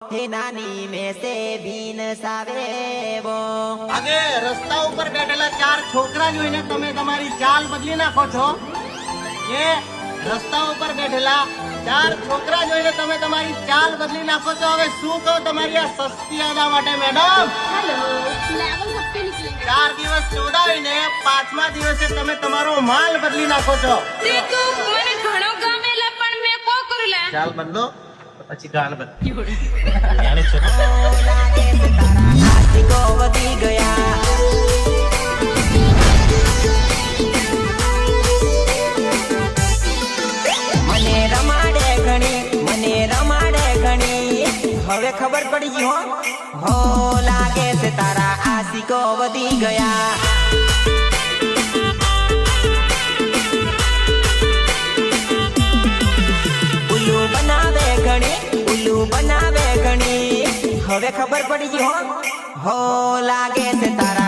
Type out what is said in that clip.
हे नानी में से बीन सावे वो आगे रस्ता ઉપર બેઠેલા ચાર છોકરા જોઈને તમે તમારી ચાલ બદલી નાખો છો। એ રસ્તા ઉપર બેઠેલા ચાર છોકરા જોઈને તમે તમારી ચાલ બદલી નાખો છો। હવે શું કહો તમારી આ સસ્તી આદા માટે મેડમ? हेलो लेवल सब पे निकले 4 દિવસ ચોદાવીને 5મા દિવસે તમે તમારો માલ બદલી નાખો છો। તે તો મને ઘણો ગમેલા પણ મે કો કરુલા ચાલ બદલો પછી ગાલ બદલો। लागे से तारा आशिको वधी गया मने रमाडे घणी हवे खबर पड़ी गई हो लागे से तारा आशिको वधी गया उल्लू बनावे घणी हवे खबर पड़ी गई हो लागे से तारा